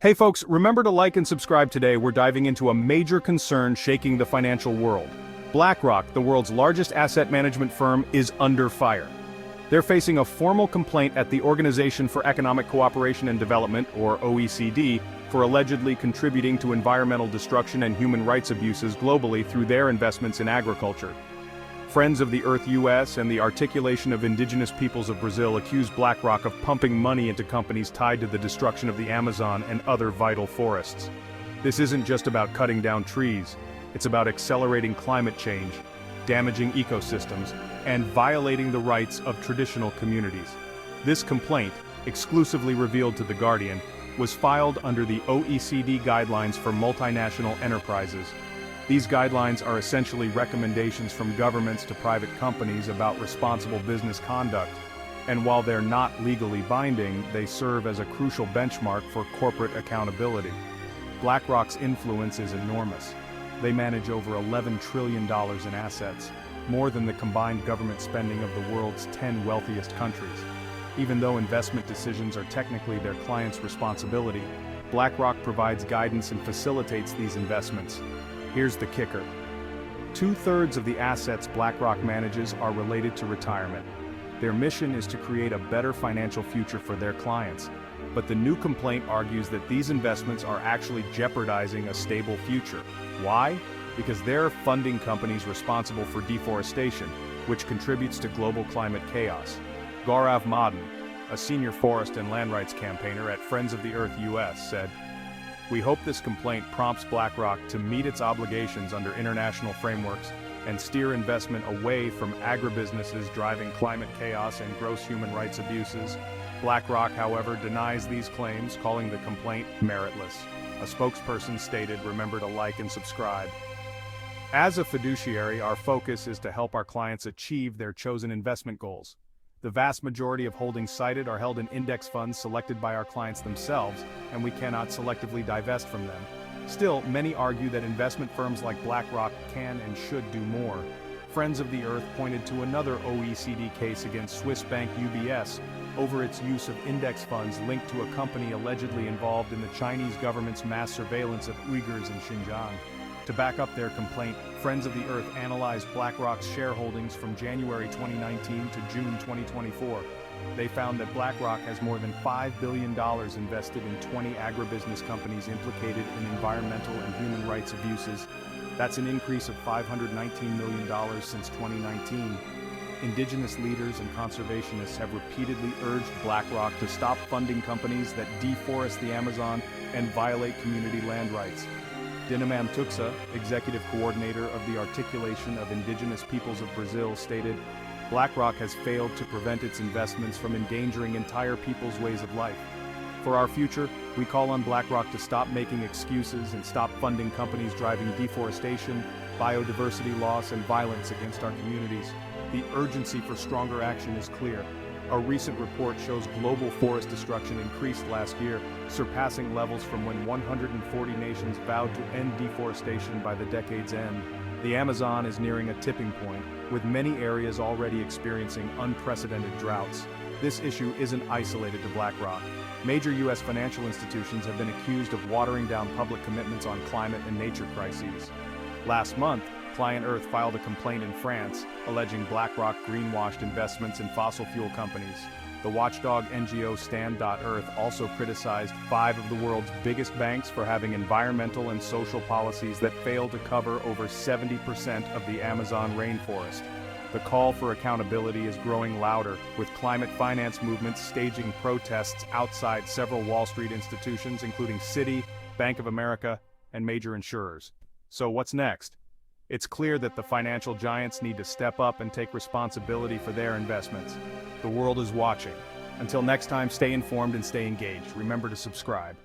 Hey folks, remember to like and subscribe today. We're diving into a major concern shaking the financial world. BlackRock, the world's largest asset management firm, is under fire. They're facing a formal complaint at the Organization for Economic Cooperation and Development, or OECD, for allegedly contributing to environmental destruction and human rights abuses globally through their investments in agriculture. Friends of the Earth US and the Articulation of Indigenous Peoples of Brazil accuse BlackRock of pumping money into companies tied to the destruction of the Amazon and other vital forests. This isn't just about cutting down trees, it's about accelerating climate change, damaging ecosystems, and violating the rights of traditional communities. This complaint, exclusively revealed to The Guardian, was filed under the OECD Guidelines for Multinational Enterprises. These guidelines are essentially recommendations from governments to private companies about responsible business conduct, and while they're not legally binding, they serve as a crucial benchmark for corporate accountability. BlackRock's influence is enormous. They manage over $11 trillion in assets, more than the combined government spending of the world's 10 wealthiest countries. Even though investment decisions are technically their clients' responsibility, BlackRock provides guidance and facilitates these investments. Here's the kicker. 2/3 of the assets BlackRock manages are related to retirement. Their mission is to create a better financial future for their clients. But the new complaint argues that these investments are actually jeopardizing a stable future. Why? Because they're funding companies responsible for deforestation, which contributes to global climate chaos. Gaurav Madan, a senior forest and land rights campaigner at Friends of the Earth US, said, "We hope this complaint prompts BlackRock to meet its obligations under international frameworks and steer investment away from agribusinesses driving climate chaos and gross human rights abuses." BlackRock, however, denies these claims, calling the complaint meritless. A spokesperson stated, "Remember to like and subscribe." As a fiduciary, our focus is to help our clients achieve their chosen investment goals. The vast majority of holdings cited are held in index funds selected by our clients themselves, and we cannot selectively divest from them. Still, many argue that investment firms like BlackRock can and should do more. Friends of the Earth pointed to another OECD case against Swiss bank UBS over its use of index funds linked to a company allegedly involved in the Chinese government's mass surveillance of Uyghurs in Xinjiang. To back up their complaint, Friends of the Earth analyzed BlackRock's shareholdings from January 2019 to June 2024. They found that BlackRock has more than $5 billion invested in 20 agribusiness companies implicated in environmental and human rights abuses. That's an increase of $519 million since 2019. Indigenous leaders and conservationists have repeatedly urged BlackRock to stop funding companies that deforest the Amazon and violate community land rights. Dinamam Tuxa, executive coordinator of the Articulation of Indigenous Peoples of Brazil, stated, "BlackRock has failed to prevent its investments from endangering entire people's ways of life. For our future, we call on BlackRock to stop making excuses and stop funding companies driving deforestation, biodiversity loss, and violence against our communities. The urgency for stronger action is clear. A recent report shows global forest destruction increased last year, surpassing levels from when 140 nations vowed to end deforestation by the decade's end. The Amazon is nearing a tipping point, with many areas already experiencing unprecedented droughts. This issue isn't isolated to BlackRock. Major U.S. financial institutions have been accused of watering down public commitments on climate and nature crises. Last month, Client Earth filed a complaint in France, alleging BlackRock greenwashed investments in fossil fuel companies. The watchdog NGO Stand.Earth also criticized 5 of the world's biggest banks for having environmental and social policies that fail to cover over 70% of the Amazon rainforest. The call for accountability is growing louder, with climate finance movements staging protests outside several Wall Street institutions, including Citi, Bank of America, and major insurers. So what's next? It's clear that the financial giants need to step up and take responsibility for their investments. The world is watching. Until next time, stay informed and stay engaged. Remember to subscribe.